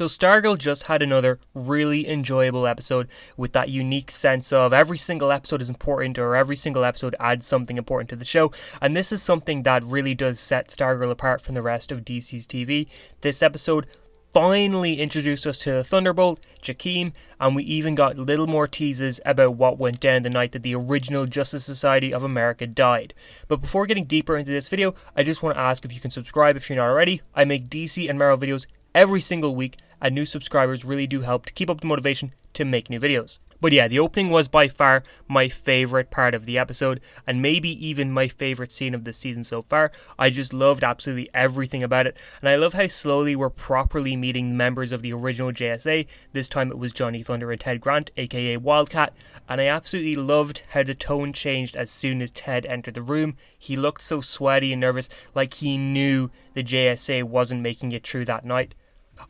So Stargirl just had another really enjoyable episode with that unique sense of every single episode is important, or every single episode adds something important to the show, and this is something that really does set Stargirl apart from the rest of DC's TV. This episode finally introduced us to the Thunderbolt, Jakeem, and we even got little more teases about what went down the night that the original Justice Society of America died. But before getting deeper into this video, I just want to ask if you can subscribe if you're not already. I make DC and Marvel videos every single week, and new subscribers really do help to keep up the motivation to make new videos. But yeah, the opening was by far my favourite part of the episode, and maybe even my favourite scene of the season so far. I just loved absolutely everything about it, and I love how slowly we're properly meeting members of the original JSA. This time it was Johnny Thunder and Ted Grant, aka Wildcat, and I absolutely loved how the tone changed as soon as Ted entered the room. He looked so sweaty and nervous, like he knew the JSA wasn't making it through that night.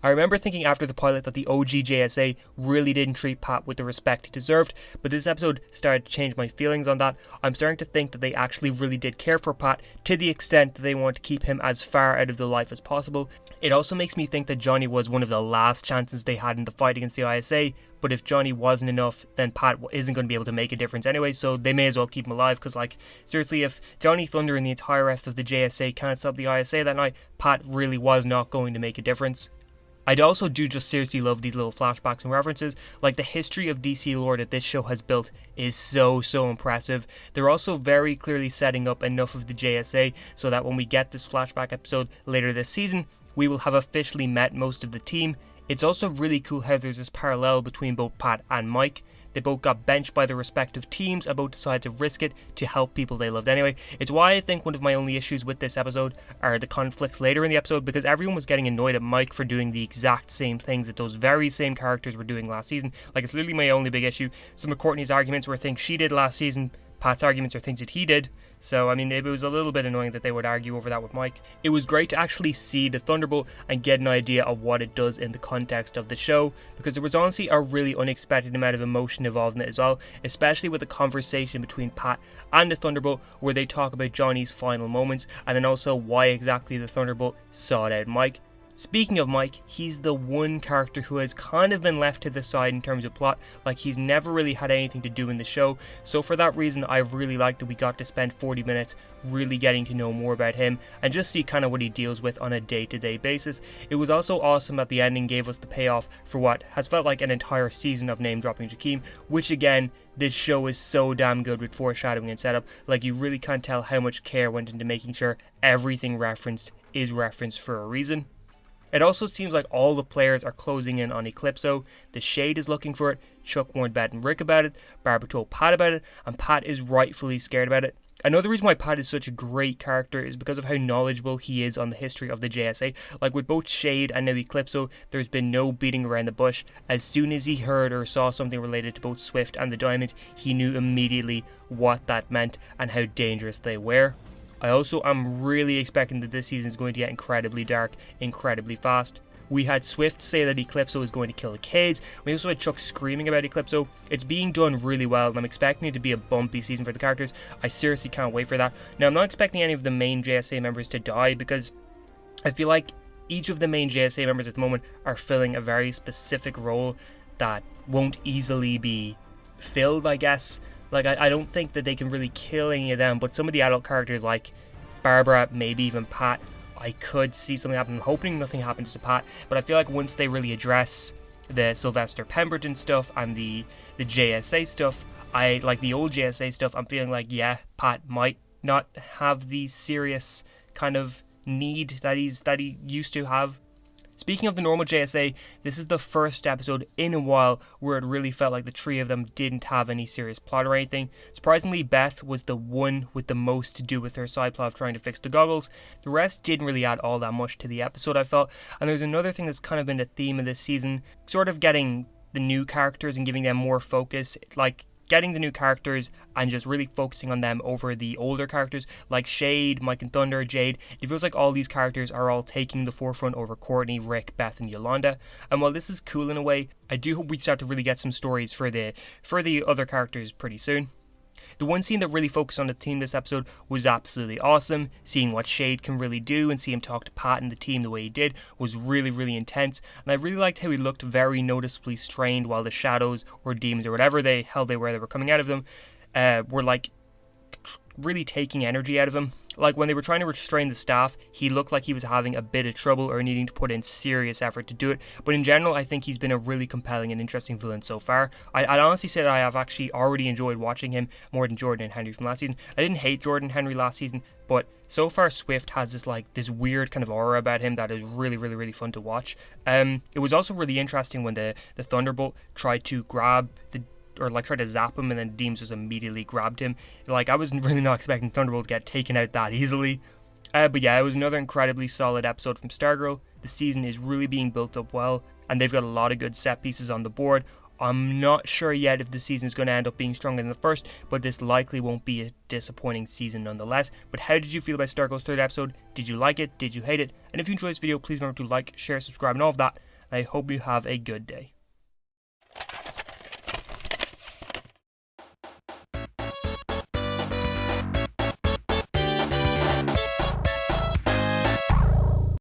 I remember thinking after the pilot that the OG JSA really didn't treat Pat with the respect he deserved, but this episode started to change my feelings on that. I'm starting to think that they actually really did care for Pat to the extent that they want to keep him as far out of the life as possible. It also makes me think that Johnny was one of the last chances they had in the fight against the ISA, but if Johnny wasn't enough, then Pat isn't going to be able to make a difference anyway, so they may as well keep him alive, because like, seriously, if Johnny Thunder and the entire rest of the JSA can't stop the ISA that night, Pat really was not going to make a difference. I also do just seriously love these little flashbacks and references. Like, the history of DC lore that this show has built is so impressive. They're also very clearly setting up enough of the JSA so that when we get this flashback episode later this season, we will have officially met most of the team. It's also really cool how there's this parallel between both Pat and Mike. They both got benched by their respective teams and both decided to risk it to help people they loved anyway. It's why I think one of my only issues with this episode are the conflicts later in the episode, because everyone was getting annoyed at Mike for doing the exact same things that those very same characters were doing last season. Like, it's literally my only big issue. Some of Courtney's arguments were things she did last season. Pat's arguments are things that he did. So, I mean, it was a little bit annoying that they would argue over that with Mike. It was great to actually see the Thunderbolt and get an idea of what it does in the context of the show, because there was honestly a really unexpected amount of emotion involved in it as well, especially with the conversation between Pat and the Thunderbolt where they talk about Johnny's final moments, and then also why exactly the Thunderbolt sought out Mike. Speaking of Mike, he's the one character who has kind of been left to the side in terms of plot, like he's never really had anything to do in the show, so for that reason I really liked that we got to spend 40 minutes really getting to know more about him and just see kind of what he deals with on a day-to-day basis. It was also awesome that the ending gave us the payoff for what has felt like an entire season of name-dropping Jakeem, which again, this show is so damn good with foreshadowing and setup. Like, you really can't tell how much care went into making sure everything referenced is referenced for a reason. It also seems like all the players are closing in on Eclipso. The Shade is looking for it, Chuck warned Beth and Rick about it, Barbara told Pat about it, and Pat is rightfully scared about it. Another reason why Pat is such a great character is because of how knowledgeable he is on the history of the JSA. Like, with both Shade and now Eclipso, there's been no beating around the bush. As soon as he heard or saw something related to both Swift and the Diamond, he knew immediately what that meant and how dangerous they were. I also am really expecting that this season is going to get incredibly dark, incredibly fast. We had Swift say that Eclipso is going to kill the Cades. We also had Chuck screaming about Eclipso. It's being done really well, and I'm expecting it to be a bumpy season for the characters. I seriously can't wait for that. Now, I'm not expecting any of the main JSA members to die, because I feel like each of the main JSA members at the moment are filling a very specific role that won't easily be filled, I guess. Like, I don't think that they can really kill any of them, but some of the adult characters like Barbara, maybe even Pat, I could see something happen. I'm hoping nothing happens to Pat, but I feel like once they really address the Sylvester Pemberton stuff and the JSA stuff, I like the old JSA stuff, I'm feeling like, yeah, Pat might not have the serious kind of need that he used to have. Speaking of the normal JSA, this is the first episode in a while where it really felt like the three of them didn't have any serious plot or anything. Surprisingly, Beth was the one with the most to do with her side plot of trying to fix the goggles. The rest didn't really add all that much to the episode, I felt. And there's another thing that's kind of been the theme of this season, sort of getting the new characters and giving them more focus. Like, getting the new characters and just really focusing on them over the older characters like Shade, Mike and Thunder, Jade. It feels like all these characters are all taking the forefront over Courtney, Rick, Beth and Yolanda. And while this is cool in a way, I do hope we start to really get some stories for the other characters pretty soon. The one scene that really focused on the team this episode was absolutely awesome. Seeing what Shade can really do and see him talk to Pat and the team the way he did was really, really intense. And I really liked how he looked very noticeably strained while the shadows or demons or whatever the hell they were coming out of them were like really taking energy out of him. Like when they were trying to restrain the staff, he looked like he was having a bit of trouble or needing to put in serious effort to do it. But in general, I think he's been a really compelling and interesting villain so far. I'd honestly say that I have actually already enjoyed watching him more than Jordan and Henry from last season. I didn't hate Jordan and Henry last season, but so far Swift has this weird kind of aura about him that is really, really, really fun to watch. It was also really interesting when the Thunderbolt tried to grab tried to zap him, and then Deems just immediately grabbed him. Like, I was really not expecting Thunderbolt to get taken out that easily. But yeah, it was another incredibly solid episode from Stargirl. The season is really being built up well, and they've got a lot of good set pieces on the board. I'm not sure yet if the season is going to end up being stronger than the first, but this likely won't be a disappointing season nonetheless. But how did you feel about Stargirl's third episode? Did you like it? Did you hate it? And if you enjoyed this video, please remember to like, share, subscribe, and all of that. And I hope you have a good day.